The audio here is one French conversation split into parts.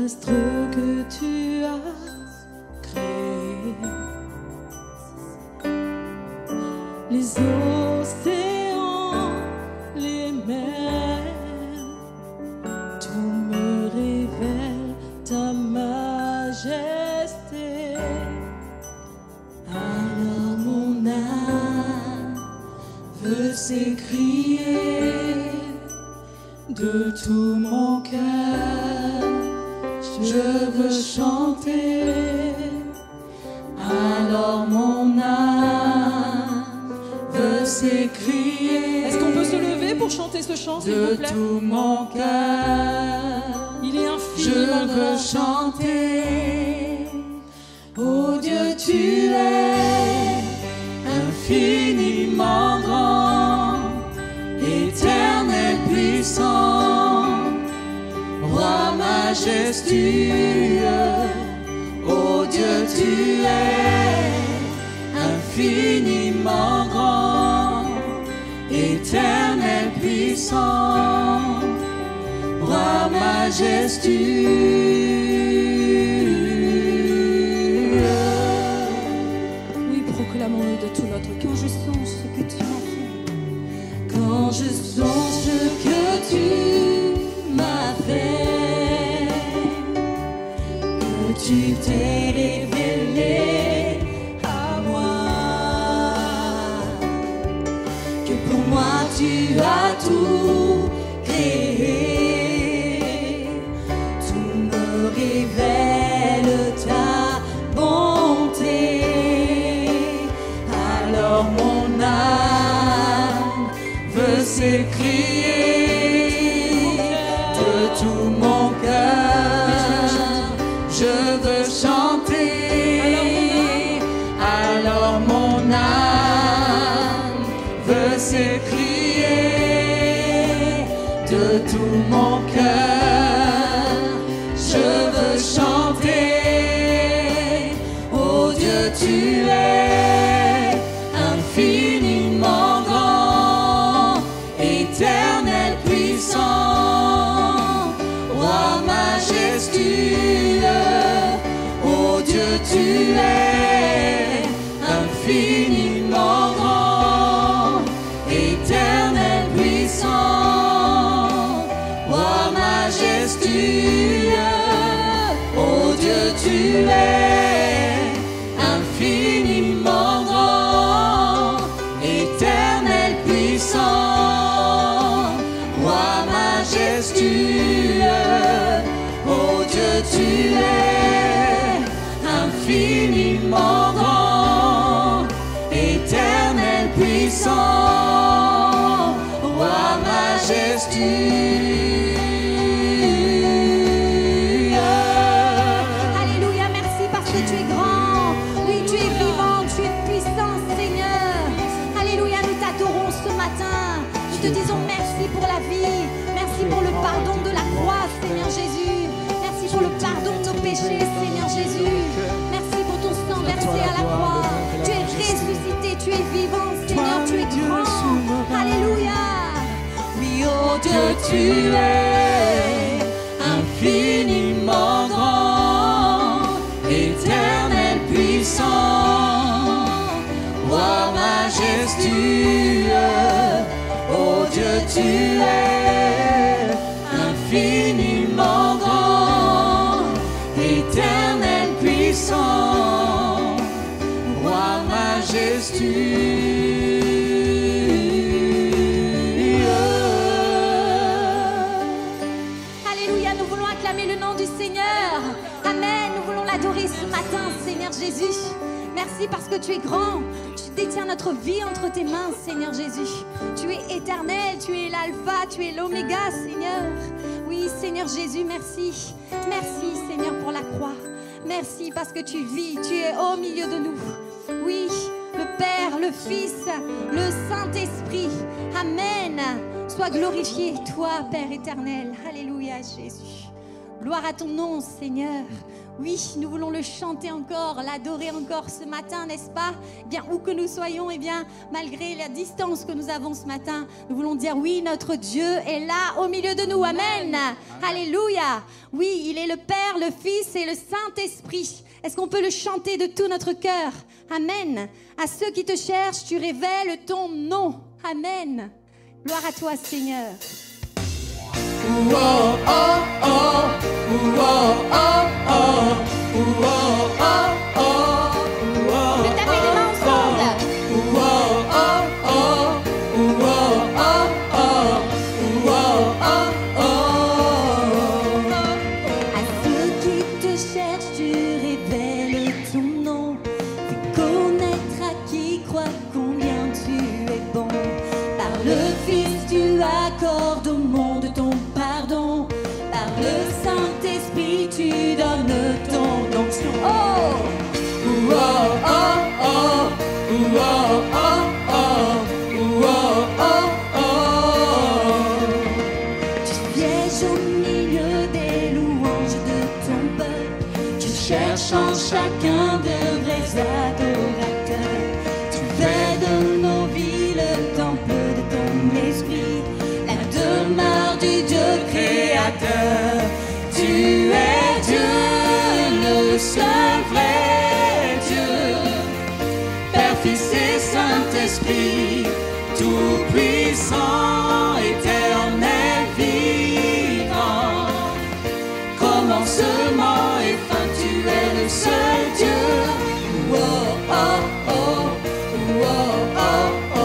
astres que tu as créés, les océans, les mers, tout me révèle ta majesté. Alors mon âme veut s'écrier de tout mon cœur, je veux chanter. Alors mon âme veut s'écrier. Est-ce qu'on peut se lever pour chanter ce chant, s'il vous De plaît? tout mon cœur, Il est je infiniment veux grand. chanter. Oh Dieu, tu es infiniment grand, éternel puissant, roi majestueux. Oh Dieu, tu es infiniment grand, éternel puissant, roi majestueux. Oui, proclamons-le de tout notre cœur. Quand je songe ce que tu m'as fait, quand je songe ce que tu m'as fait, que tu t'es révélé à moi, que pour moi tu as tout créé, tout me révèle ta bonté. Alors mon âme veut s'écrier de tout mon cœur, je veux chanter. Alors mon âme veut s'écrier de tout mon cœur, je veux chanter. Oh Dieu, tu es infiniment grand, éternel puissant, roi majestueux. Oh Dieu, tu es infiniment grand, éternel puissant, roi majestueux. Oh Dieu, tu es infiniment grand, éternel puissant, roi majestueux. Oh Dieu, tu es infiniment grand, éternel puissant, roi majestueux. Alléluia, merci parce que tu es grand. Oui, tu es vivant, tu es puissant, Seigneur. Alléluia, nous t'adorons ce matin. Nous te disons merci pour la vie. Merci pour le pardon de la croix, Seigneur Jésus. Merci pour le pardon de nos péchés, Seigneur Jésus. Merci pour ton sang versé à la croix. Tu es ressuscité, tu es vivant, Seigneur, tu es grand. Alléluia. Oui, oh Dieu, tu es infiniment grand, éternel puissant, roi majestueux. Oh Dieu, tu es infiniment grand, éternel puissant, roi majestueux. Alléluia, nous voulons acclamer le nom du Seigneur. Amen, nous voulons l'adorer ce matin, Seigneur Jésus. Merci parce que tu es grand. Tu détiens notre vie entre tes mains, Seigneur Jésus. Tu es éternel, tu es l'alpha, tu es l'oméga, Seigneur. Oui, Seigneur Jésus, merci. Merci, Seigneur, pour la croix. Merci parce que tu vis, tu es au milieu de nous. Oui, le Père, le Fils, le Saint-Esprit. Amen. Sois glorifié, toi, Père éternel. Alléluia, Jésus. Gloire à ton nom, Seigneur. Oui, nous voulons le chanter encore, l'adorer encore ce matin, n'est-ce pas? Eh bien, où que nous soyons, eh bien, malgré la distance que nous avons ce matin, nous voulons dire oui, notre Dieu est là au milieu de nous. Amen. Alléluia. Oui, il est le Père, le Fils et le Saint-Esprit. Est-ce qu'on peut le chanter de tout notre cœur? Amen. À ceux qui te cherchent, tu révèles ton nom. Amen. Gloire à toi, Seigneur. Je tape les mains ensemble. À ceux qui te cherchent, tu révèles ton nom. Fais connaître à qui croit combien tu es bon. Par le Fils, tu accordes au monde ton pardon. Par le Saint-Esprit, tu donnes ton onction. Oh! Tu sièges au milieu des louanges de ton peuple. Tu cherches en chacun de vrais adorateurs. Tu fais de nos vies le temple de ton esprit, la demeure du Dieu créateur. Tu es Dieu, le seul vrai Dieu, Père, Fils et Saint-Esprit, tout-puissant, éternel, vivant. Commencement et fin, tu es le seul Dieu. Oh, oh, oh, oh, oh, oh, oh,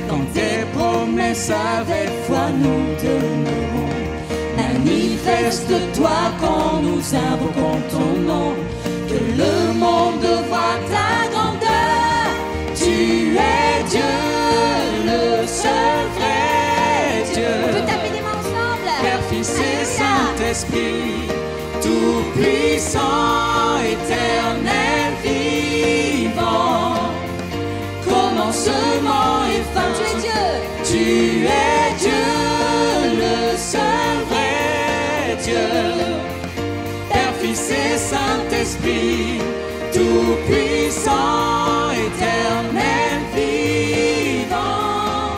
quand tes promesses avec foi nous demeurons. Manifeste-toi quand nous invoquons ton nom, que le monde voit ta grandeur. Tu es Dieu, le seul vrai Dieu. On peut taper des mains ensemble. Père, Fils et Saint-Esprit, tout-puissant, éternel, vivant. Commencement et fin, tu es Dieu, le seul vrai Dieu, Père, Fils et Saint-Esprit, tout-puissant, éternel, vivant.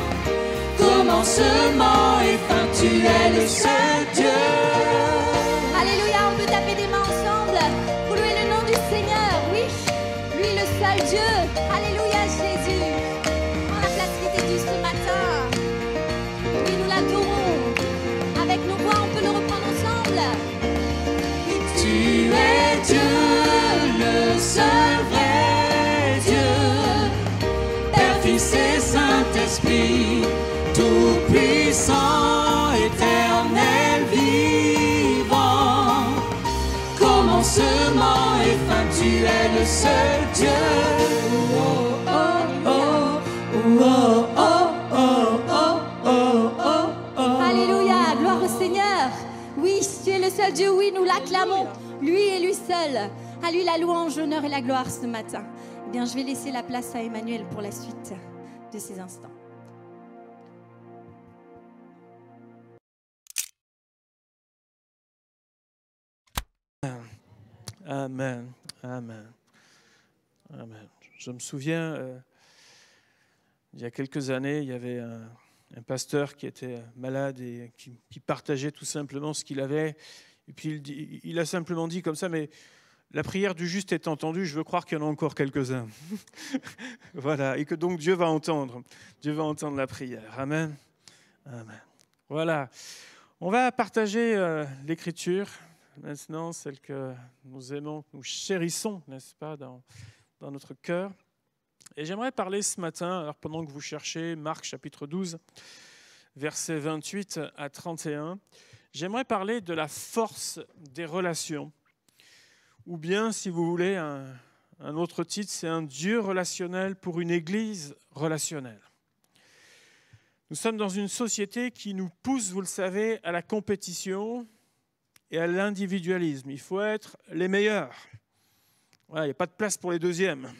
Commencement et fin, tu es le seul Dieu. Alléluia, on peut taper des mains ensemble pour louer le nom du Seigneur. Oui, lui le seul Dieu. Alléluia, Jésus. Prends la place qui t'est due ce matin. Oui, nous l'adorons. Avec nos voix, on peut le reprendre ensemble. Oui, tu es Dieu, le seul vrai Dieu, Père, Fils et Saint-Esprit, tout-puissant, éternel, vivant. Commencement et fin, tu es le seul Dieu. Alléluia, gloire au Seigneur. Oui, tu es le seul Dieu, oui, nous l'acclamons. Lui et lui seul. À lui la louange, l'honneur et la gloire ce matin. Eh bien, je vais laisser la place à Emmanuel pour la suite de ces instants. Amen, amen, amen. Je me souviens, il y a quelques années, il y avait un pasteur qui était malade et qui partageait tout simplement ce qu'il avait. Et puis il a simplement dit comme ça, mais la prière du juste est entendue, je veux croire qu'il y en a encore quelques-uns. Voilà, et que donc Dieu va entendre la prière. Amen, amen. Voilà, on va partager l'Écriture. Maintenant, celle que nous aimons, que nous chérissons, n'est-ce pas, dans notre cœur. Et j'aimerais parler ce matin, alors pendant que vous cherchez Marc chapitre 12, versets 28 à 31, j'aimerais parler de la force des relations. Ou bien, si vous voulez, un autre titre, c'est un Dieu relationnel pour une Église relationnelle. Nous sommes dans une société qui nous pousse, vous le savez, à la compétition et à l'individualisme. Il faut être les meilleurs. Voilà, il n'y a pas de place pour les deuxièmes.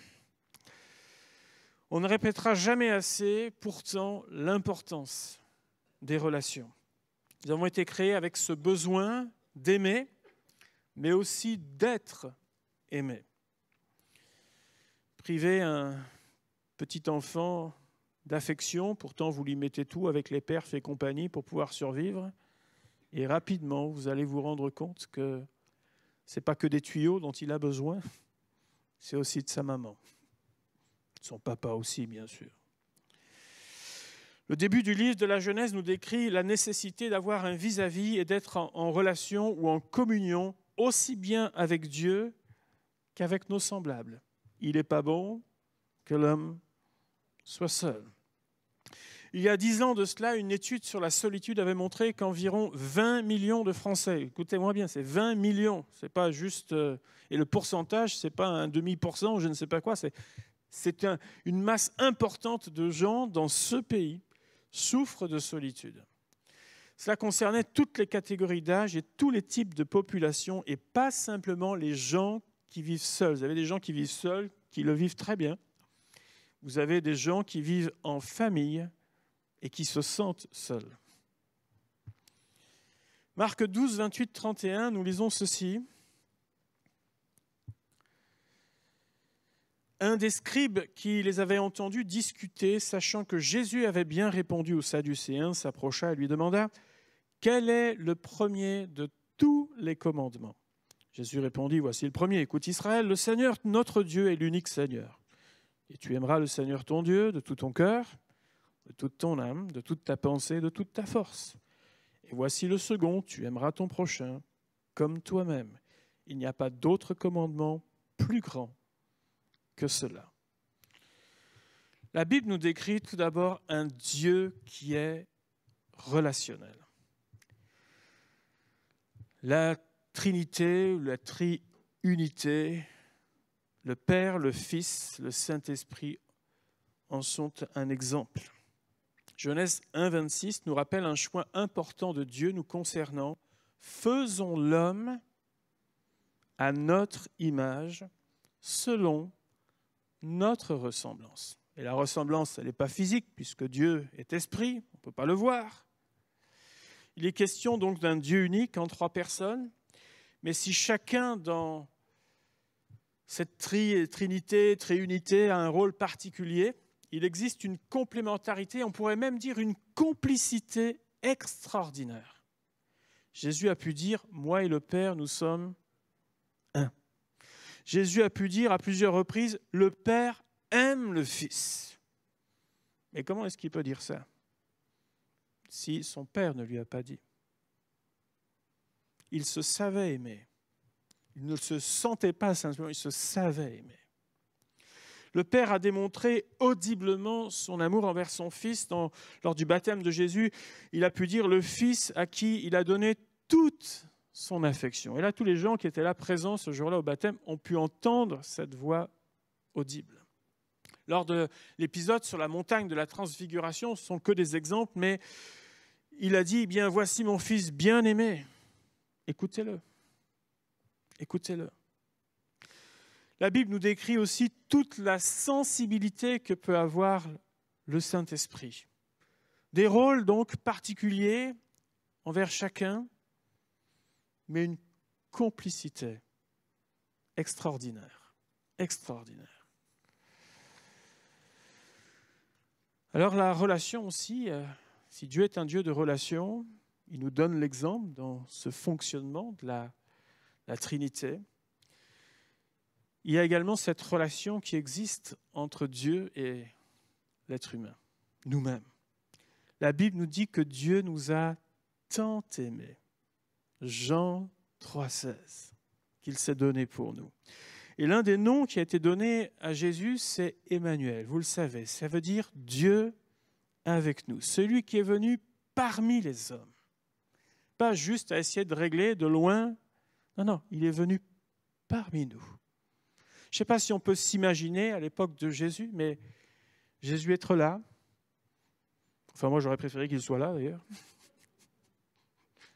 On ne répétera jamais assez, pourtant, l'importance des relations. Nous avons été créés avec ce besoin d'aimer, mais aussi d'être aimés. Priver un petit enfant d'affection, pourtant vous lui mettez tout avec les perfs et compagnie pour pouvoir survivre, et rapidement vous allez vous rendre compte que ce n'est pas que des tuyaux dont il a besoin, c'est aussi de sa maman, de son papa aussi bien sûr. Le début du livre de la Genèse nous décrit la nécessité d'avoir un vis-à-vis et d'être en relation ou en communion aussi bien avec Dieu qu'avec nos semblables. Il n'est pas bon que l'homme soit seul. Il y a 10 ans de cela, une étude sur la solitude avait montré qu'environ 20 millions de Français, écoutez-moi bien, c'est 20 millions, c'est pas juste, et le pourcentage, c'est pas un demi%, je ne sais pas quoi, c'est une masse importante de gens dans ce pays souffrent de solitude. Cela concernait toutes les catégories d'âge et tous les types de populations et pas simplement les gens qui vivent seuls. Vous avez des gens qui vivent seuls, qui le vivent très bien. Vous avez des gens qui vivent en famille et qui se sentent seuls. Marc 12, 28, 31, nous lisons ceci. Un des scribes qui les avait entendus discuter, sachant que Jésus avait bien répondu aux Sadducéens, s'approcha et lui demanda « Quel est le premier de tous les commandements ?» Jésus répondit « Voici le premier. Écoute Israël, le Seigneur notre Dieu est l'unique Seigneur. Et tu aimeras le Seigneur ton Dieu de tout ton cœur, de toute ton âme, de toute ta pensée, de toute ta force. Et voici le second, tu aimeras ton prochain comme toi-même. Il n'y a pas d'autre commandement plus grand que cela. » La Bible nous décrit tout d'abord un Dieu qui est relationnel. La Trinité, la triunité, le Père, le Fils, le Saint-Esprit en sont un exemple. Genèse 1, 26 nous rappelle un choix important de Dieu nous concernant. Faisons l'homme à notre image, selon notre ressemblance. Et la ressemblance, elle n'est pas physique, puisque Dieu est esprit, on ne peut pas le voir. Il est question donc d'un Dieu unique en 3 personnes, mais si chacun dans cette trinité, triunité a un rôle particulier, il existe une complémentarité, on pourrait même dire une complicité extraordinaire. Jésus a pu dire « Moi et le Père, nous sommes un ». Jésus a pu dire à plusieurs reprises « Le Père aime le Fils ». Mais comment est-ce qu'il peut dire ça si son Père ne lui a pas dit? Il se savait aimer. Il ne se sentait pas simplement, il se savait aimer. Le Père a démontré audiblement son amour envers son Fils. Lors du baptême de Jésus, il a pu dire le Fils à qui il a donné toute son affection. Et là, tous les gens qui étaient là présents ce jour-là au baptême ont pu entendre cette voix audible. Lors de l'épisode sur la montagne de la transfiguration, ce ne sont que des exemples, mais il a dit, eh bien, voici mon Fils bien-aimé. Écoutez-le. Écoutez-le. La Bible nous décrit aussi toute la sensibilité que peut avoir le Saint-Esprit. Des rôles donc particuliers envers chacun, mais une complicité extraordinaire. Extraordinaire. Alors la relation aussi, si Dieu est un Dieu de relation, il nous donne l'exemple dans ce fonctionnement de la Trinité. Il y a également cette relation qui existe entre Dieu et l'être humain, nous-mêmes. La Bible nous dit que Dieu nous a tant aimés, Jean 3,16, qu'il s'est donné pour nous. Et l'un des noms qui a été donné à Jésus, c'est Emmanuel. Vous le savez, ça veut dire Dieu avec nous, celui qui est venu parmi les hommes. Pas juste à essayer de régler de loin. Non, il est venu parmi nous. Je ne sais pas si on peut s'imaginer à l'époque de Jésus, mais Jésus être là. Enfin, moi, j'aurais préféré qu'il soit là, d'ailleurs.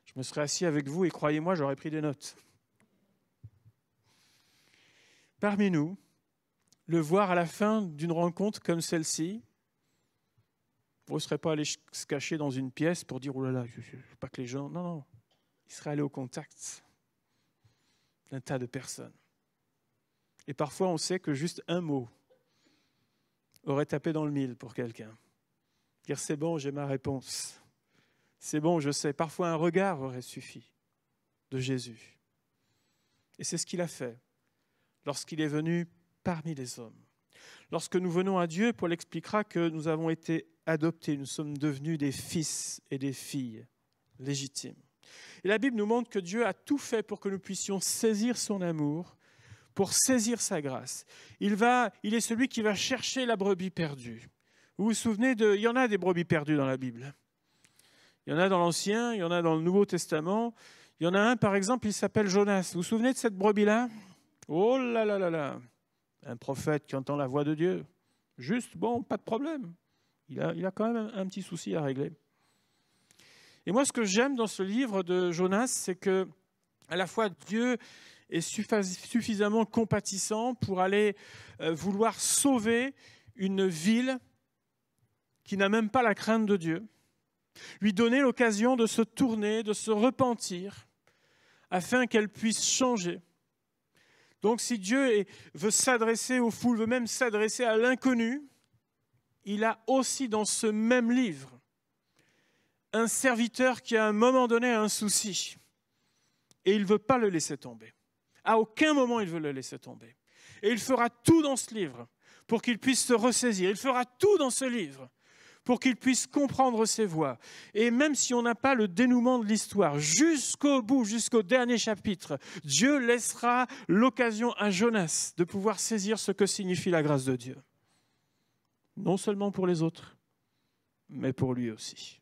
Je Je me serais assis avec vous et croyez-moi, j'aurais pris des notes. Parmi nous, le voir à la fin d'une rencontre comme celle-ci, vous ne serez pas allé se cacher dans une pièce pour dire « Oh là là, je ne veux pas que les gens... » Non, non. Il serait allé au contact d'un tas de personnes. Et parfois, on sait que juste un mot aurait tapé dans le mille pour quelqu'un. Dire « C'est bon, j'ai ma réponse. C'est bon, je sais. » Parfois, un regard aurait suffi de Jésus. Et c'est ce qu'il a fait lorsqu'il est venu parmi les hommes. Lorsque nous venons à Dieu, Paul expliquera que nous avons été adoptés, nous sommes devenus des fils et des filles légitimes. Et la Bible nous montre que Dieu a tout fait pour que nous puissions saisir son amour, pour saisir sa grâce. Il est celui qui va chercher la brebis perdue. Vous vous souvenez il y en a des brebis perdues dans la Bible. Il y en a dans l'Ancien, il y en a dans le Nouveau Testament. Il y en a un, par exemple, il s'appelle Jonas. Vous vous souvenez de cette brebis-là ? Oh là là là là ! Un prophète qui entend la voix de Dieu. Juste, bon, pas de problème. Il a quand même un petit souci à régler. Et moi, ce que j'aime dans ce livre de Jonas, c'est que à la fois Dieu est suffisamment compatissant pour aller vouloir sauver une ville qui n'a même pas la crainte de Dieu, lui donner l'occasion de se tourner, de se repentir, afin qu'elle puisse changer. Donc si Dieu veut s'adresser aux foules, veut même s'adresser à l'inconnu, il a aussi dans ce même livre un serviteur qui à un moment donné a un souci et il ne veut pas le laisser tomber. À aucun moment il veut le laisser tomber. Et il fera tout dans ce livre pour qu'il puisse se ressaisir. Il fera tout dans ce livre pour qu'il puisse comprendre ses voies. Et même si on n'a pas le dénouement de l'histoire, jusqu'au bout, jusqu'au dernier chapitre, Dieu laissera l'occasion à Jonas de pouvoir saisir ce que signifie la grâce de Dieu. Non seulement pour les autres, mais pour lui aussi.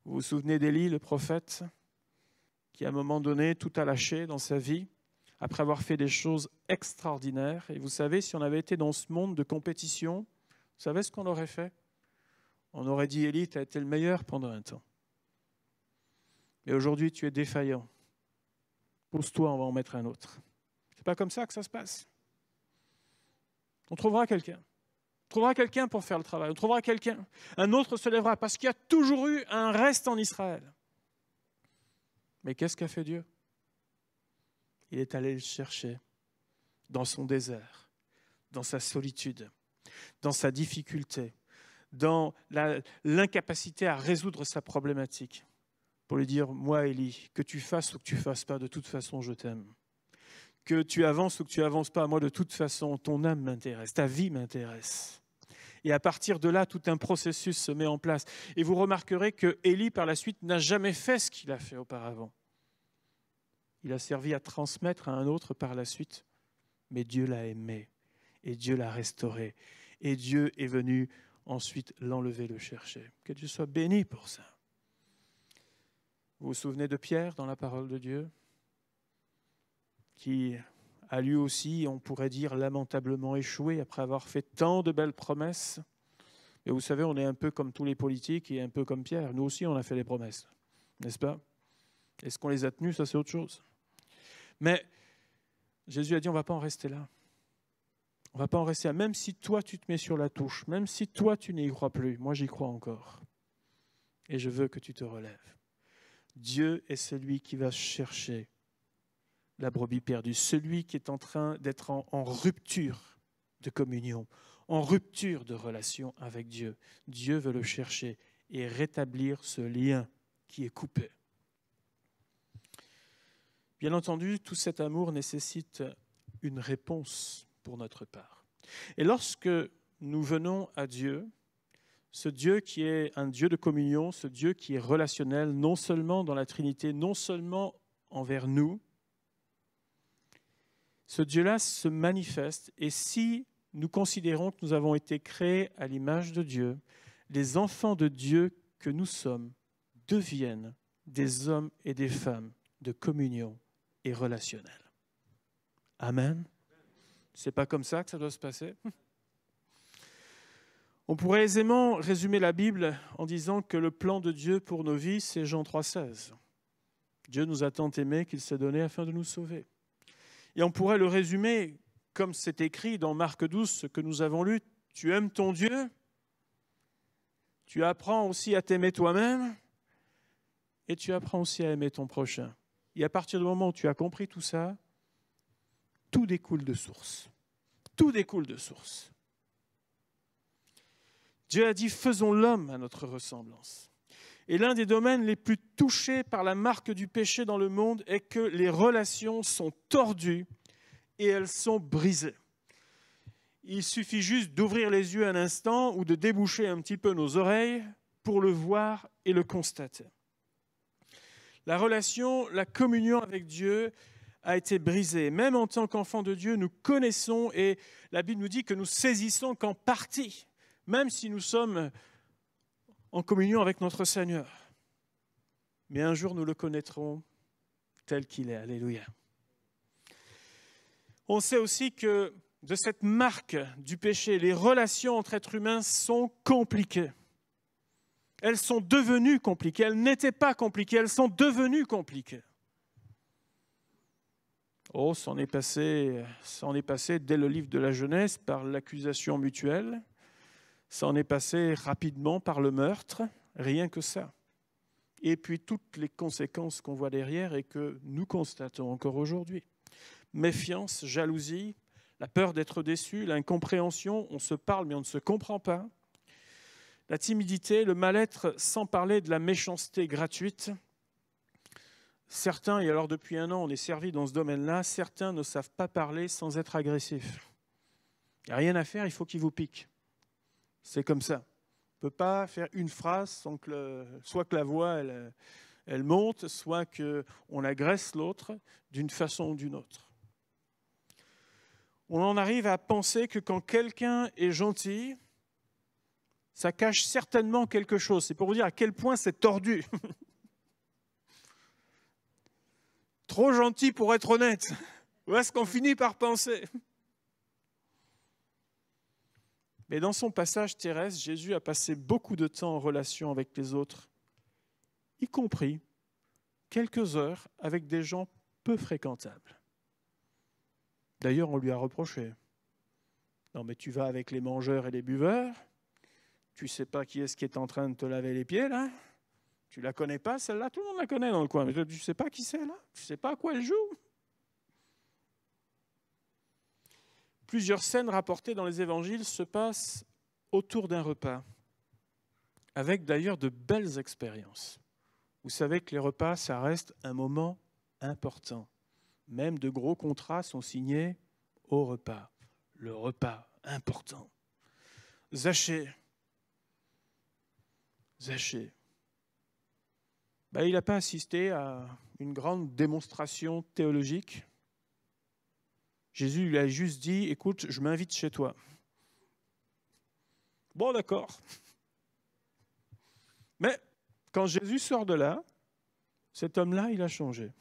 Vous vous souvenez d'Élie, le prophète, qui à un moment donné, tout a lâché dans sa vie, après avoir fait des choses extraordinaires. Et vous savez, si on avait été dans ce monde de compétition, vous savez ce qu'on aurait fait ? On aurait dit, Élie, tu as été le meilleur pendant un temps. Mais aujourd'hui, tu es défaillant. Pose-toi, on va en mettre un autre. C'est pas comme ça que ça se passe. On trouvera quelqu'un. On trouvera quelqu'un pour faire le travail. On trouvera quelqu'un. Un autre se lèvera parce qu'il y a toujours eu un reste en Israël. Mais qu'est-ce qu'a fait Dieu ? Il est allé le chercher dans son désert, dans sa solitude, dans sa difficulté, dans l'incapacité à résoudre sa problématique, pour lui dire, moi, Élie, que tu fasses ou que tu ne fasses pas, de toute façon, je t'aime. Que tu avances ou que tu n'avances pas, moi, de toute façon, ton âme m'intéresse, ta vie m'intéresse. Et à partir de là, tout un processus se met en place. Et vous remarquerez que Élie, par la suite, n'a jamais fait ce qu'il a fait auparavant. Il a servi à transmettre à un autre par la suite, mais Dieu l'a aimé et Dieu l'a restauré. Et Dieu est venu ensuite l'enlever, le chercher. Que Dieu soit béni pour ça. Vous vous souvenez de Pierre dans la parole de Dieu, qui a lui aussi, on pourrait dire, lamentablement échoué après avoir fait tant de belles promesses. Et vous savez, on est un peu comme tous les politiques et un peu comme Pierre. Nous aussi, on a fait des promesses, n'est-ce pas ? Est-ce qu'on les a tenues ? Ça, c'est autre chose. Mais Jésus a dit, on ne va pas en rester là. On ne va pas en rester là. Même si toi, tu te mets sur la touche, même si toi, tu n'y crois plus, moi, j'y crois encore. Et je veux que tu te relèves. Dieu est celui qui va chercher la brebis perdue, celui qui est en train d'être en rupture de communion, en rupture de relation avec Dieu. Dieu veut le chercher et rétablir ce lien qui est coupé. Bien entendu, tout cet amour nécessite une réponse pour notre part. Et lorsque nous venons à Dieu, ce Dieu qui est un Dieu de communion, ce Dieu qui est relationnel, non seulement dans la Trinité, non seulement envers nous, ce Dieu-là se manifeste. Et si nous considérons que nous avons été créés à l'image de Dieu, les enfants de Dieu que nous sommes deviennent des hommes et des femmes de communion et relationnelle. Amen. C'est pas comme ça que ça doit se passer. On pourrait aisément résumer la Bible en disant que le plan de Dieu pour nos vies, c'est Jean 3,16. Dieu nous a tant aimés qu'il s'est donné afin de nous sauver. Et on pourrait le résumer comme c'est écrit dans Marc 12, ce que nous avons lu. Tu aimes ton Dieu, tu apprends aussi à t'aimer toi-même et tu apprends aussi à aimer ton prochain. Et à partir du moment où tu as compris tout ça, tout découle de source. Tout découle de source. Dieu a dit, faisons l'homme à notre ressemblance. Et l'un des domaines les plus touchés par la marque du péché dans le monde est que les relations sont tordues et elles sont brisées. Il suffit juste d'ouvrir les yeux un instant ou de déboucher un petit peu nos oreilles pour le voir et le constater. La relation, la communion avec Dieu a été brisée. Même en tant qu'enfants de Dieu, nous connaissons et la Bible nous dit que nous saisissons qu'en partie, même si nous sommes en communion avec notre Seigneur. Mais un jour, nous le connaîtrons tel qu'il est. Alléluia. On sait aussi que de cette marque du péché, les relations entre êtres humains sont compliquées. Elles sont devenues compliquées. Elles n'étaient pas compliquées, elles sont devenues compliquées. Oh, c'en est passé dès le livre de la Genèse par l'accusation mutuelle. Ça en est passé rapidement par le meurtre, rien que ça. Et puis toutes les conséquences qu'on voit derrière et que nous constatons encore aujourd'hui. Méfiance, jalousie, la peur d'être déçu, l'incompréhension, on se parle mais on ne se comprend pas. La timidité, le mal-être, sans parler de la méchanceté gratuite. Certains, et alors depuis 1 an on est servi dans ce domaine-là, certains ne savent pas parler sans être agressifs. Il n'y a rien à faire, il faut qu'ils vous piquent. C'est comme ça. On ne peut pas faire une phrase sans que soit que la voix elle monte, soit qu'on agresse l'autre d'une façon ou d'une autre. On en arrive à penser que quand quelqu'un est gentil, ça cache certainement quelque chose. C'est pour vous dire à quel point c'est tordu. Trop gentil pour être honnête. Où est-ce qu'on finit par penser ? Mais dans son passage terrestre, Jésus a passé beaucoup de temps en relation avec les autres, y compris quelques heures avec des gens peu fréquentables. D'ailleurs, on lui a reproché. Non, mais tu vas avec les mangeurs et les buveurs, tu ne sais pas qui est-ce qui est en train de te laver les pieds, là ? Tu ne la connais pas, celle-là ? Tout le monde la connaît dans le coin, mais tu ne sais pas qui c'est, là ? Tu ne sais pas à quoi elle joue ? Plusieurs scènes rapportées dans les évangiles se passent autour d'un repas, avec d'ailleurs de belles expériences. Vous savez que les repas, ça reste un moment important. Même de gros contrats sont signés au repas. Le repas, important. Zachée. Il n'a pas assisté à une grande démonstration théologique. Jésus lui a juste dit, écoute, je m'invite chez toi. Bon, d'accord. Mais quand Jésus sort de là, cet homme-là, il a changé.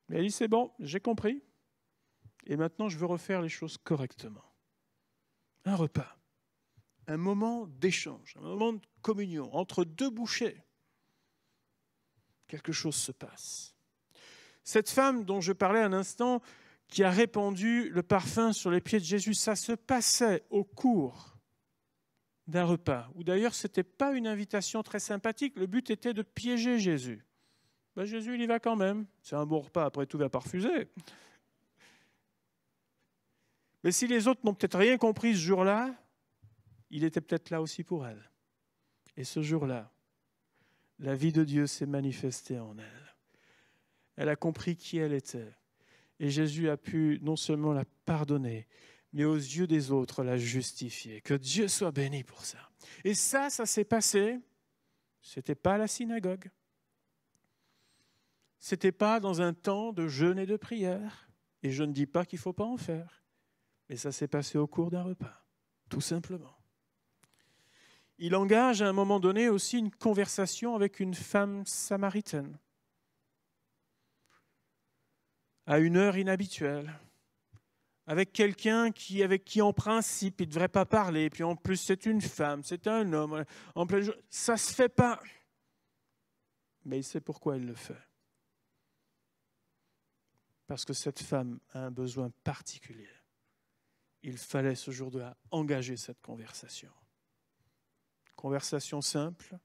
Il a dit, c'est bon, j'ai compris. Et maintenant, je veux refaire les choses correctement. Un repas, un moment d'échange, un moment de communion entre deux bouchées. Quelque chose se passe. Cette femme dont je parlais un instant, qui a répandu le parfum sur les pieds de Jésus, ça se passait au cours d'un repas, où d'ailleurs ce n'était pas une invitation très sympathique, le but était de piéger Jésus. Jésus, il y va quand même, c'est un bon repas, après tout, il ne va pas refuser. Mais si les autres n'ont peut-être rien compris ce jour-là, il était peut-être là aussi pour elle. Et ce jour-là, la vie de Dieu s'est manifestée en elle. Elle a compris qui elle était. Et Jésus a pu non seulement la pardonner, mais aux yeux des autres la justifier. Que Dieu soit béni pour ça. Et ça s'est passé, ce n'était pas à la synagogue. Ce n'était pas dans un temps de jeûne et de prière. Et je ne dis pas qu'il ne faut pas en faire. Mais ça s'est passé au cours d'un repas, tout simplement. Il engage à un moment donné aussi une conversation avec une femme samaritaine. À une heure inhabituelle, avec quelqu'un avec qui en principe il ne devrait pas parler, puis en plus c'est une femme, c'est un homme, en plein jour, ça ne se fait pas. Mais il sait pourquoi il le fait. Parce que cette femme a un besoin particulier. Il fallait ce jour-là engager cette conversation. Conversation simple,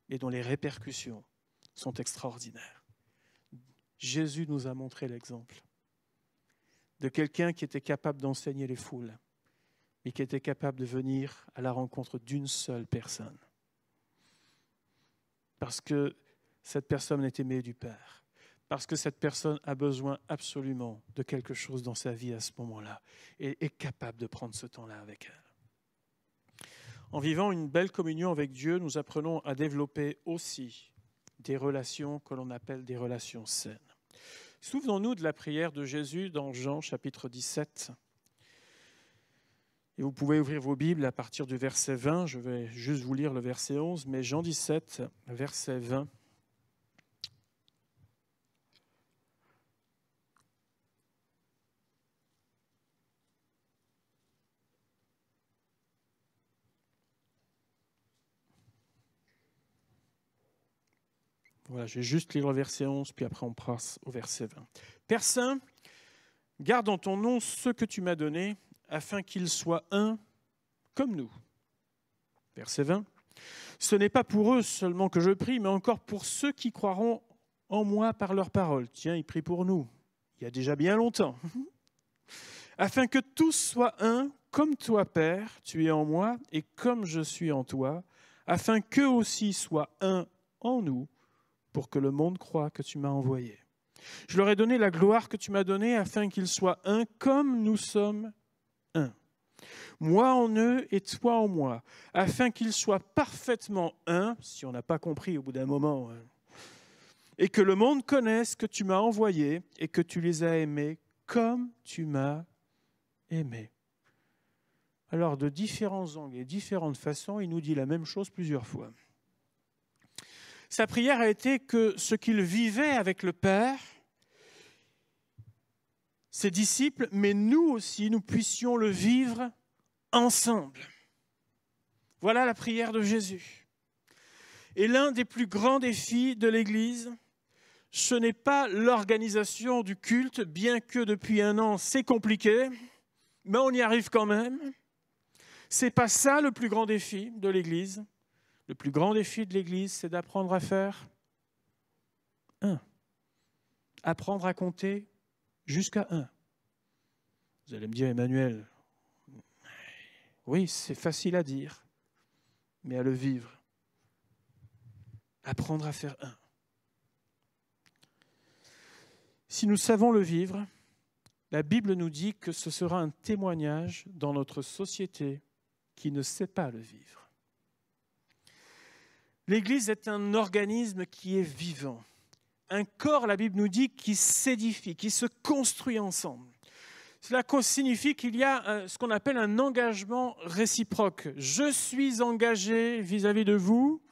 et dont les répercussions sont extraordinaires. Jésus nous a montré l'exemple de quelqu'un qui était capable d'enseigner les foules, mais qui était capable de venir à la rencontre d'une seule personne. Parce que cette personne est aimée du Père. Parce que cette personne a besoin absolument de quelque chose dans sa vie à ce moment-là et est capable de prendre ce temps-là avec elle. En vivant une belle communion avec Dieu, nous apprenons à développer aussi des relations que l'on appelle des relations saines. Souvenons-nous de la prière de Jésus dans Jean chapitre 17. Et vous pouvez ouvrir vos Bibles à partir du verset 20. Je vais juste vous lire le verset 11, mais Jean 17, verset 20. Voilà, je vais juste lire le verset 11, puis après on passe au verset 20. « Père Saint, garde en ton nom ceux que tu m'as donnés, afin qu'ils soient un comme nous. » Verset 20. « Ce n'est pas pour eux seulement que je prie, mais encore pour ceux qui croiront en moi par leur parole. » Tiens, il prie pour nous, il y a déjà bien longtemps. « Afin que tous soient un, comme toi, Père, tu es en moi, et comme je suis en toi, afin qu'eux aussi soient un en nous, pour que le monde croie que tu m'as envoyé. Je leur ai donné la gloire que tu m'as donnée, afin qu'ils soient un comme nous sommes un. Moi en eux et toi en moi, afin qu'ils soient parfaitement un, si on n'a pas compris au bout d'un moment, et que le monde connaisse que tu m'as envoyé et que tu les as aimés comme tu m'as aimé. Alors, de différents angles et différentes façons, il nous dit la même chose plusieurs fois. Sa prière a été que ce qu'il vivait avec le Père, ses disciples, mais nous aussi, nous puissions le vivre ensemble. Voilà la prière de Jésus. Et l'un des plus grands défis de l'Église, ce n'est pas l'organisation du culte, bien que depuis 1 an, c'est compliqué, mais on y arrive quand même. Ce n'est pas ça le plus grand défi de l'Église. Le plus grand défi de l'Église, c'est d'apprendre à faire 1. Apprendre à compter jusqu'à 1. Vous allez me dire, Emmanuel, oui, c'est facile à dire, mais à le vivre. Apprendre à faire 1. Si nous savons le vivre, la Bible nous dit que ce sera un témoignage dans notre société qui ne sait pas le vivre. L'Église est un organisme qui est vivant. Un corps, la Bible nous dit, qui s'édifie, qui se construit ensemble. Cela signifie qu'il y a ce qu'on appelle un engagement réciproque. Je suis engagé vis-à-vis de vous,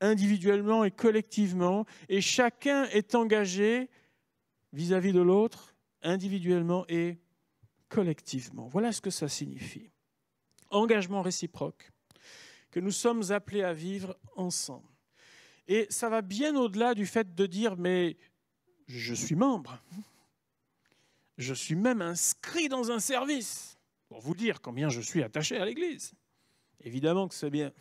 individuellement et collectivement, et chacun est engagé vis-à-vis de l'autre, individuellement et collectivement. Voilà ce que ça signifie. Engagement réciproque que nous sommes appelés à vivre ensemble. Et ça va bien au-delà du fait de dire « mais je suis membre, je suis même inscrit dans un service », pour vous dire combien je suis attaché à l'Église. Évidemment que c'est bien.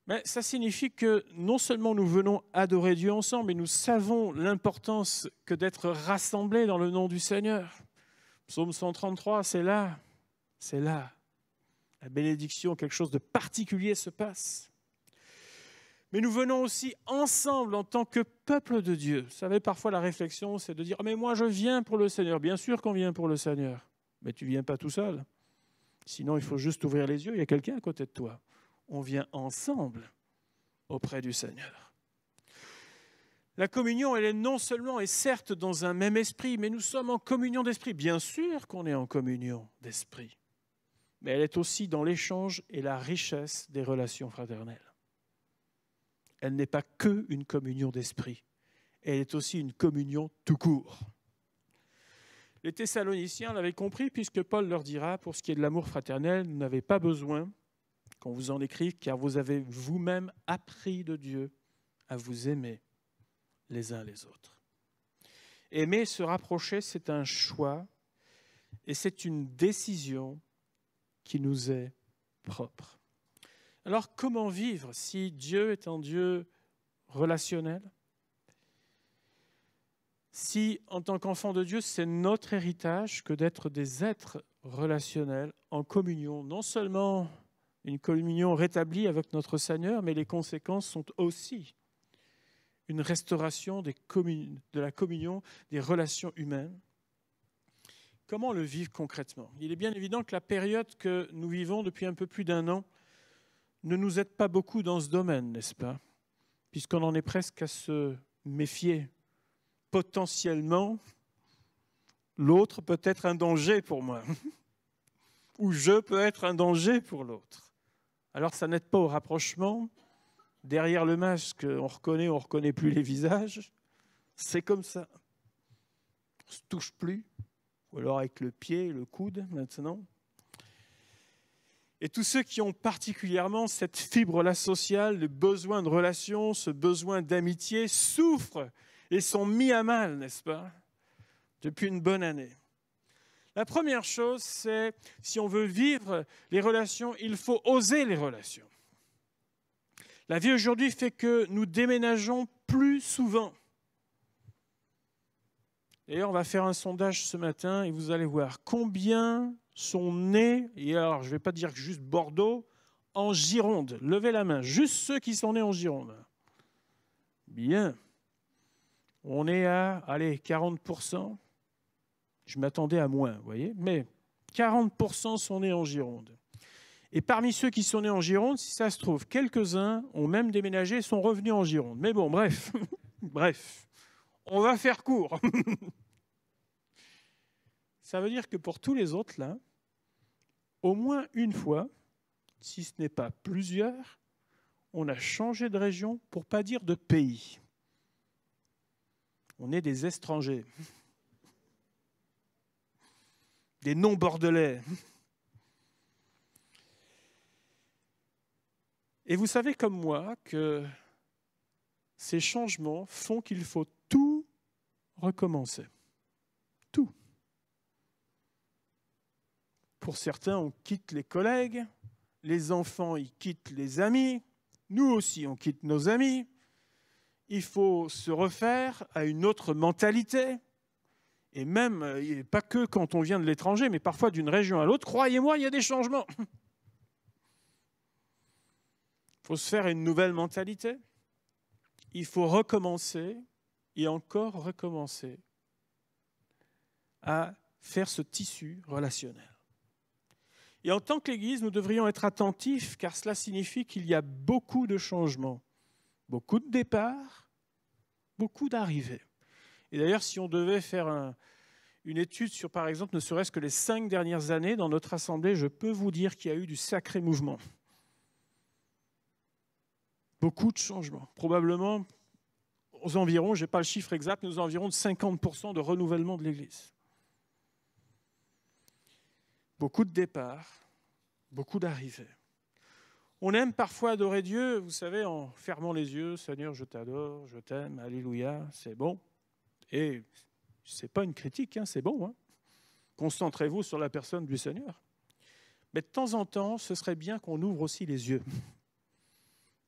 Mais ça signifie que non seulement nous venons adorer Dieu ensemble, mais nous savons l'importance que d'être rassemblés dans le nom du Seigneur. Psaume 133, c'est là. C'est là. La bénédiction, quelque chose de particulier se passe. Mais nous venons aussi ensemble en tant que peuple de Dieu. Vous savez, parfois la réflexion, c'est de dire « mais moi je viens pour le Seigneur ». Bien sûr qu'on vient pour le Seigneur, mais tu ne viens pas tout seul. Sinon, il faut juste ouvrir les yeux, il y a quelqu'un à côté de toi. On vient ensemble auprès du Seigneur. La communion, elle est non seulement et certes dans un même esprit, mais nous sommes en communion d'esprit. Bien sûr qu'on est en communion d'esprit. Mais elle est aussi dans l'échange et la richesse des relations fraternelles. Elle n'est pas qu'une communion d'esprit, elle est aussi une communion tout court. Les Thessaloniciens l'avaient compris, puisque Paul leur dira, pour ce qui est de l'amour fraternel, vous n'avez pas besoin qu'on vous en écrive, car vous avez vous-même appris de Dieu à vous aimer les uns les autres. Aimer, se rapprocher, c'est un choix et c'est une décision qui nous est propre. Alors, comment vivre si Dieu est un Dieu relationnel? Si, en tant qu'enfant de Dieu, c'est notre héritage que d'être des êtres relationnels en communion, non seulement une communion rétablie avec notre Seigneur, mais les conséquences sont aussi une restauration de la communion des relations humaines. Comment le vivre concrètement? Il est bien évident que la période que nous vivons depuis un peu plus d'1 an ne nous aide pas beaucoup dans ce domaine, n'est-ce pas? Puisqu'on en est presque à se méfier. Potentiellement, l'autre peut être un danger pour moi, ou je peux être un danger pour l'autre. Alors ça n'aide pas au rapprochement. Derrière le masque, on reconnaît plus les visages. C'est comme ça. On ne se touche plus, ou alors avec le pied, le coude maintenant. Et tous ceux qui ont particulièrement cette fibre-là sociale, le besoin de relation, ce besoin d'amitié, souffrent et sont mis à mal, n'est-ce pas, depuis une bonne année. La première chose, c'est, si on veut vivre les relations, il faut oser les relations. La vie aujourd'hui fait que nous déménageons plus souvent. D'ailleurs, on va faire un sondage ce matin et vous allez voir combien sont nés, et alors je ne vais pas dire juste Bordeaux, en Gironde. Levez la main, juste ceux qui sont nés en Gironde. Bien. On est à, 40%. Je m'attendais à moins, vous voyez, mais 40% sont nés en Gironde. Et parmi ceux qui sont nés en Gironde, si ça se trouve, quelques-uns ont même déménagé et sont revenus en Gironde. Mais bon, bref, on va faire court. Ça veut dire que pour tous les autres, là, au moins une fois, si ce n'est pas plusieurs, on a changé de région, pour ne pas dire de pays. On est des étrangers, des non-bordelais. Et vous savez comme moi que ces changements font qu'il faut tout recommencer. Tout. Pour certains, on quitte les collègues, les enfants, ils quittent les amis, nous aussi, on quitte nos amis. Il faut se refaire à une autre mentalité. Et même, pas que quand on vient de l'étranger, mais parfois d'une région à l'autre, croyez-moi, il y a des changements. Il faut se faire une nouvelle mentalité. Il faut recommencer et encore recommencer à faire ce tissu relationnel. Et en tant qu'Église, nous devrions être attentifs, car cela signifie qu'il y a beaucoup de changements, beaucoup de départs, beaucoup d'arrivées. Et d'ailleurs, si on devait faire une étude sur, par exemple, ne serait-ce que les 5 dernières années dans notre assemblée, je peux vous dire qu'il y a eu du sacré mouvement. Beaucoup de changements. Probablement, aux environs, je n'ai pas le chiffre exact, mais aux environs de 50% de renouvellement de l'Église. Beaucoup de départs, beaucoup d'arrivées. On aime parfois adorer Dieu, vous savez, en fermant les yeux, « Seigneur, je t'adore, je t'aime, alléluia », c'est bon. Et ce n'est pas une critique, hein, c'est bon. Hein. Concentrez-vous sur la personne du Seigneur. Mais de temps en temps, ce serait bien qu'on ouvre aussi les yeux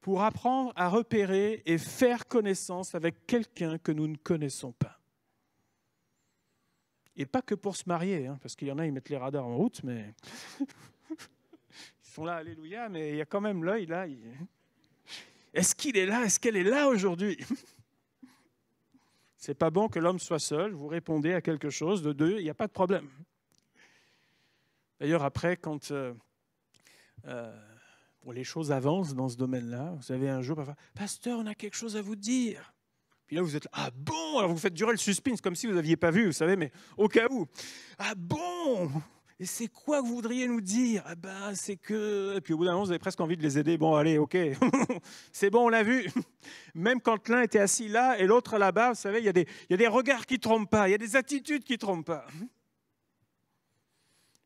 pour apprendre à repérer et faire connaissance avec quelqu'un que nous ne connaissons pas. Et pas que pour se marier, hein, parce qu'il y en a, ils mettent les radars en route, mais ils sont là, alléluia, mais il y a quand même l'œil là. Est-ce qu'il est là? Est-ce qu'elle est là aujourd'hui? C'est pas bon que l'homme soit seul, vous répondez à quelque chose de deux, il n'y a pas de problème. D'ailleurs, après, quand les choses avancent dans ce domaine-là, vous savez, un jour, parfois, « Pasteur, on a quelque chose à vous dire ». Puis là, vous êtes là, « Ah bon ?» Alors vous faites durer le suspense, comme si vous n'aviez pas vu, vous savez, mais au cas où. « Ah bon ? Et c'est quoi que vous voudriez nous dire ? » Ah ben, c'est que... Et puis au bout d'un moment, vous avez presque envie de les aider. « Bon, allez, ok, c'est bon, on l'a vu. » Même quand l'un était assis là et l'autre là-bas, vous savez, il y a des regards qui ne trompent pas, il y a des attitudes qui ne trompent pas.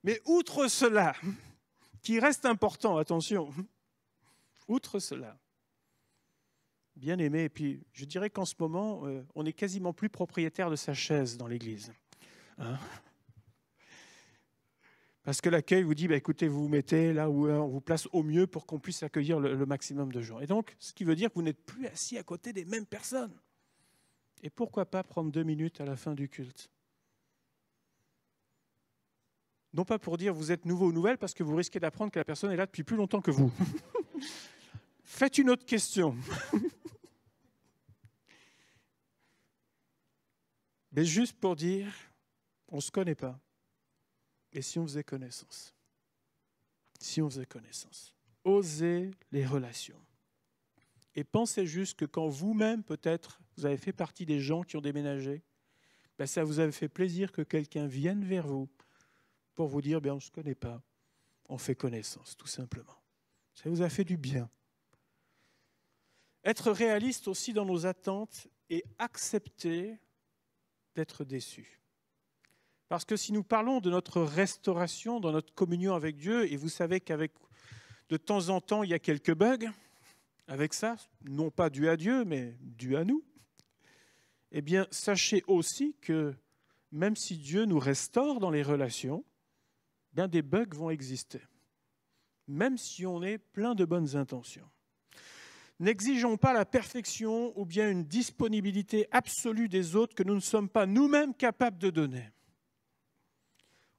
Mais outre cela, qui reste important, attention, outre cela, bien aimé, et puis je dirais qu'en ce moment, on n'est quasiment plus propriétaire de sa chaise dans l'église. Hein? Parce que l'accueil vous dit, écoutez, vous vous mettez là où on vous place au mieux pour qu'on puisse accueillir le maximum de gens. Et donc, ce qui veut dire que vous n'êtes plus assis à côté des mêmes personnes. Et pourquoi pas prendre 2 minutes à la fin du culte? Non pas pour dire vous êtes nouveau ou nouvelle, parce que vous risquez d'apprendre que la personne est là depuis plus longtemps que vous. Faites une autre question. Mais juste pour dire, on ne se connaît pas. Et si on faisait connaissance? Si on faisait connaissance. Osez les relations. Et pensez juste que quand vous-même, peut-être, vous avez fait partie des gens qui ont déménagé, ça vous avait fait plaisir que quelqu'un vienne vers vous pour vous dire, on ne se connaît pas, on fait connaissance, tout simplement. Ça vous a fait du bien. Être réaliste aussi dans nos attentes et accepter d'être déçu. Parce que si nous parlons de notre restauration, dans notre communion avec Dieu, et vous savez qu'avec de temps en temps, il y a quelques bugs avec ça, non pas dû à Dieu, mais dû à nous, eh bien, sachez aussi que même si Dieu nous restaure dans les relations, des bugs vont exister, même si on est plein de bonnes intentions. N'exigeons pas la perfection ou bien une disponibilité absolue des autres que nous ne sommes pas nous-mêmes capables de donner.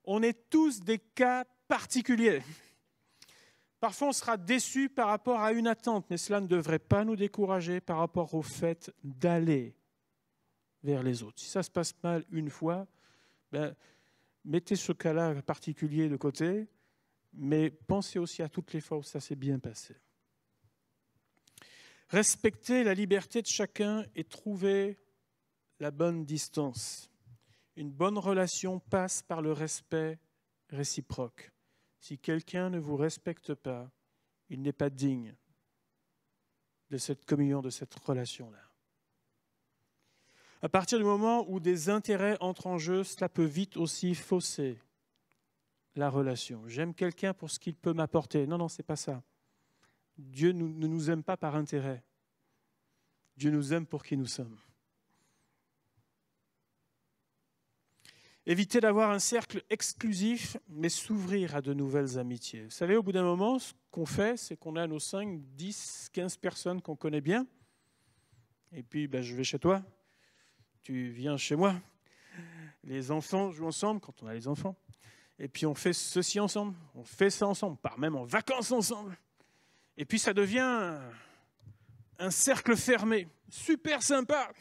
On est tous des cas particuliers. Parfois, on sera déçu par rapport à une attente, mais cela ne devrait pas nous décourager par rapport au fait d'aller vers les autres. Si ça se passe mal une fois, mettez ce cas-là particulier de côté, mais pensez aussi à toutes les fois où ça s'est bien passé. Respecter la liberté de chacun et trouver la bonne distance. Une bonne relation passe par le respect réciproque. Si quelqu'un ne vous respecte pas, il n'est pas digne de cette communion, de cette relation-là. À partir du moment où des intérêts entrent en jeu, cela peut vite aussi fausser la relation. J'aime quelqu'un pour ce qu'il peut m'apporter. Non, ce n'est pas ça. Dieu ne nous aime pas par intérêt. Dieu nous aime pour qui nous sommes. Éviter d'avoir un cercle exclusif, mais s'ouvrir à de nouvelles amitiés. Vous savez, au bout d'un moment, ce qu'on fait, c'est qu'on a nos 5, 10, 15 personnes qu'on connaît bien. Et puis, je vais chez toi. Tu viens chez moi. Les enfants jouent ensemble, quand on a les enfants. Et puis, on fait ceci ensemble. On fait ça ensemble. On part même en vacances ensemble. Et puis, ça devient un cercle fermé. Super sympa,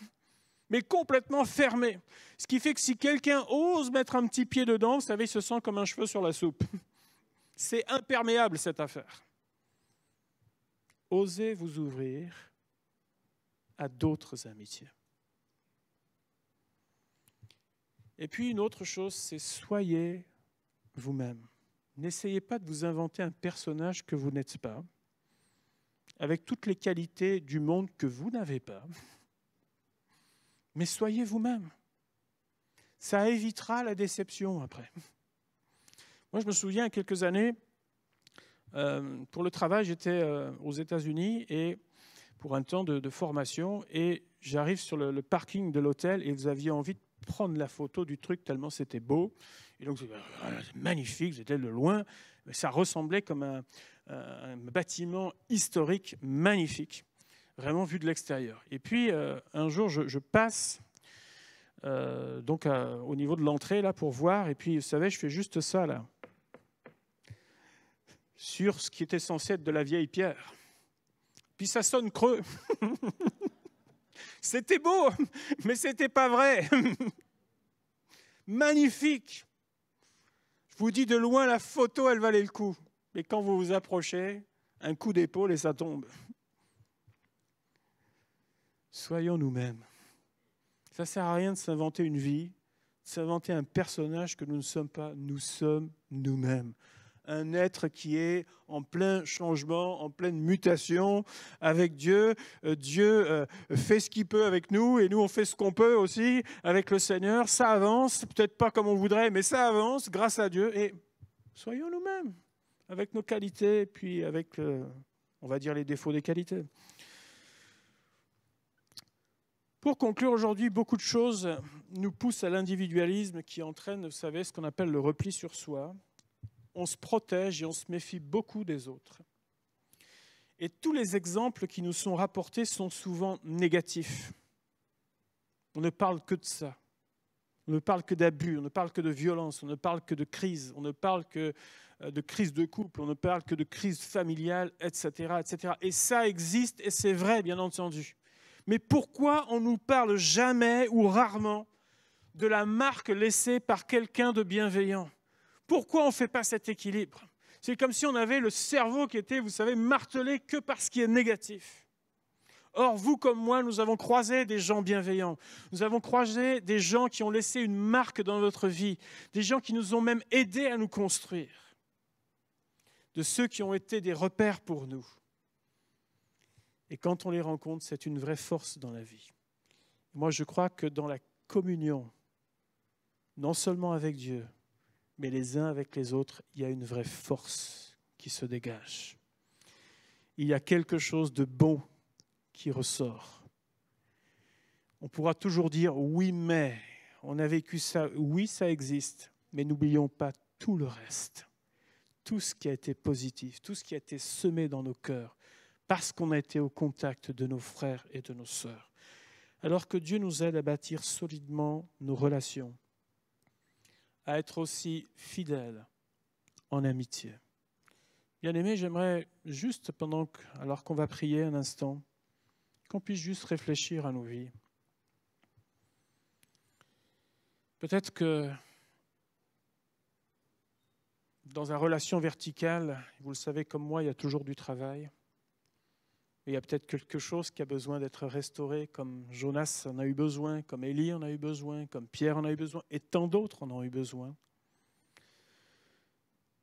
mais complètement fermé. Ce qui fait que si quelqu'un ose mettre un petit pied dedans, vous savez, il se sent comme un cheveu sur la soupe. C'est imperméable, cette affaire. Osez vous ouvrir à d'autres amitiés. Et puis une autre chose, c'est soyez vous-même. N'essayez pas de vous inventer un personnage que vous n'êtes pas, avec toutes les qualités du monde que vous n'avez pas. Mais soyez vous-même. Ça évitera la déception après. Moi, je me souviens, il y a quelques années, pour le travail, j'étais aux États-Unis et pour un temps de formation, et j'arrive sur le parking de l'hôtel et vous aviez envie de prendre la photo du truc tellement c'était beau. Et donc, c'est magnifique, c'était de loin, mais ça ressemblait comme un bâtiment historique magnifique, vraiment vu de l'extérieur. Et puis, un jour, je passe au niveau de l'entrée là pour voir, et puis, vous savez, je fais juste ça, là, sur ce qui était censé être de la vieille pierre. Puis ça sonne creux. C'était beau, mais c'était pas vrai. Magnifique. Je vous dis de loin, la photo, elle valait le coup. Mais quand vous vous approchez, un coup d'épaule et ça tombe. Soyons nous-mêmes. Ça ne sert à rien de s'inventer une vie, de s'inventer un personnage que nous ne sommes pas. Nous sommes nous-mêmes. Un être qui est en plein changement, en pleine mutation avec Dieu. Dieu fait ce qu'il peut avec nous et nous, on fait ce qu'on peut aussi avec le Seigneur. Ça avance, peut-être pas comme on voudrait, mais ça avance grâce à Dieu. Et Soyons nous-mêmes, avec nos qualités et puis avec, on va dire, les défauts des qualités. Pour conclure aujourd'hui, beaucoup de choses nous poussent à l'individualisme qui entraîne, vous savez, ce qu'on appelle le repli sur soi. On se protège et on se méfie beaucoup des autres. Et tous les exemples qui nous sont rapportés sont souvent négatifs. On ne parle que de ça. On ne parle que d'abus, on ne parle que de violence, on ne parle que de crise, on ne parle que de crise de couple, on ne parle que de crise familiale, etc., etc. Et ça existe et c'est vrai, bien entendu. Mais pourquoi on ne nous parle jamais ou rarement de la marque laissée par quelqu'un de bienveillant? Pourquoi on ne fait pas cet équilibre? C'est comme si on avait le cerveau qui était, vous savez, martelé que par ce qui est négatif. Or, vous comme moi, nous avons croisé des gens bienveillants. Nous avons croisé des gens qui ont laissé une marque dans notre vie, des gens qui nous ont même aidés à nous construire, de ceux qui ont été des repères pour nous. Et quand on les rencontre, c'est une vraie force dans la vie. Moi, je crois que dans la communion, non seulement avec Dieu, mais les uns avec les autres, il y a une vraie force qui se dégage. Il y a quelque chose de bon qui ressort. On pourra toujours dire « oui, mais », on a vécu ça, oui, ça existe, mais n'oublions pas tout le reste, tout ce qui a été positif, tout ce qui a été semé dans nos cœurs, parce qu'on a été au contact de nos frères et de nos sœurs. Alors que Dieu nous aide à bâtir solidement nos relations, à être aussi fidèles en amitié. Bien-aimés, j'aimerais juste, alors qu'on va prier un instant, qu'on puisse juste réfléchir à nos vies. Peut-être que dans une relation verticale, vous le savez comme moi, il y a toujours du travail. Et il y a peut-être quelque chose qui a besoin d'être restauré, comme Jonas en a eu besoin, comme Élie en a eu besoin, comme Pierre en a eu besoin, et tant d'autres en ont eu besoin.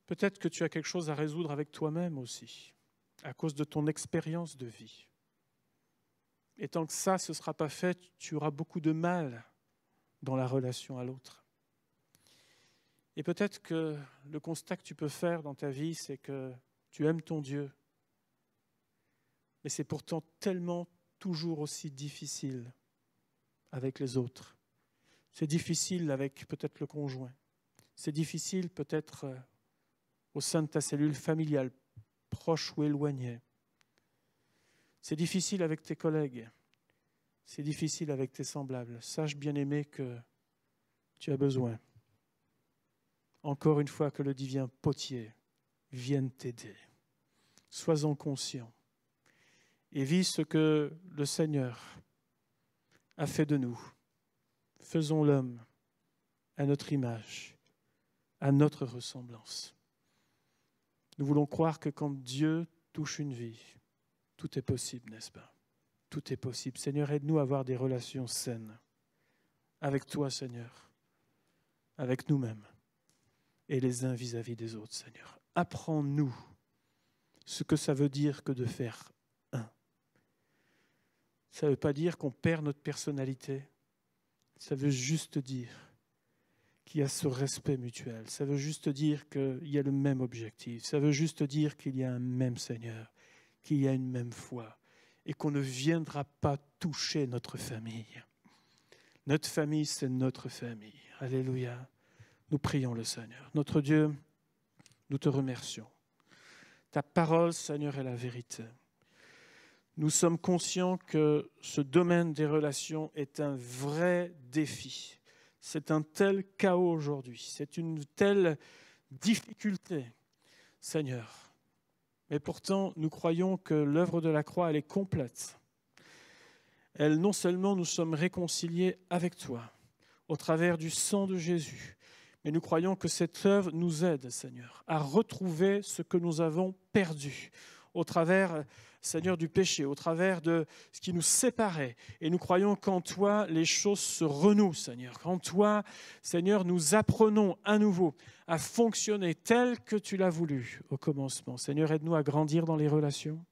Peut-être que tu as quelque chose à résoudre avec toi-même aussi, à cause de ton expérience de vie. Et tant que ça, ce ne sera pas fait, tu auras beaucoup de mal dans la relation à l'autre. Et peut-être que le constat que tu peux faire dans ta vie, c'est que tu aimes ton Dieu, mais c'est pourtant tellement toujours aussi difficile avec les autres. C'est difficile avec peut-être le conjoint. C'est difficile peut-être au sein de ta cellule familiale, proche ou éloignée. C'est difficile avec tes collègues. C'est difficile avec tes semblables. Sache, bien-aimé, que tu as besoin, encore une fois, que le divin potier vienne t'aider. Sois-en conscient. Et vis ce que le Seigneur a fait de nous. Faisons l'homme à notre image, à notre ressemblance. Nous voulons croire que quand Dieu touche une vie, tout est possible, n'est-ce pas? Tout est possible. Seigneur, aide-nous à avoir des relations saines avec toi, Seigneur, avec nous-mêmes et les uns vis-à-vis des autres, Seigneur. Apprends-nous ce que ça veut dire que de faire un. Ça ne veut pas dire qu'on perd notre personnalité. Ça veut juste dire qu'il y a ce respect mutuel. Ça veut juste dire qu'il y a le même objectif. Ça veut juste dire qu'il y a un même Seigneur, qu'il y a une même foi et qu'on ne viendra pas toucher notre famille. Notre famille, c'est notre famille. Alléluia. Nous prions le Seigneur. Notre Dieu, nous te remercions. Ta parole, Seigneur, est la vérité. Nous sommes conscients que ce domaine des relations est un vrai défi. C'est un tel chaos aujourd'hui, c'est une telle difficulté, Seigneur. Mais pourtant, nous croyons que l'œuvre de la croix, elle est complète. Non seulement nous sommes réconciliés avec toi, au travers du sang de Jésus, mais nous croyons que cette œuvre nous aide, Seigneur, à retrouver ce que nous avons perdu, au travers, Seigneur, du péché, au travers de ce qui nous séparait. Et nous croyons qu'en toi, les choses se renouent, Seigneur. Qu'en toi, Seigneur, nous apprenons à nouveau à fonctionner tel que tu l'as voulu au commencement. Seigneur, aide-nous à grandir dans les relations.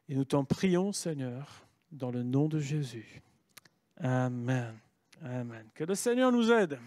Et nous t'en prions, Seigneur, dans le nom de Jésus. Amen. Amen. Que le Seigneur nous aide.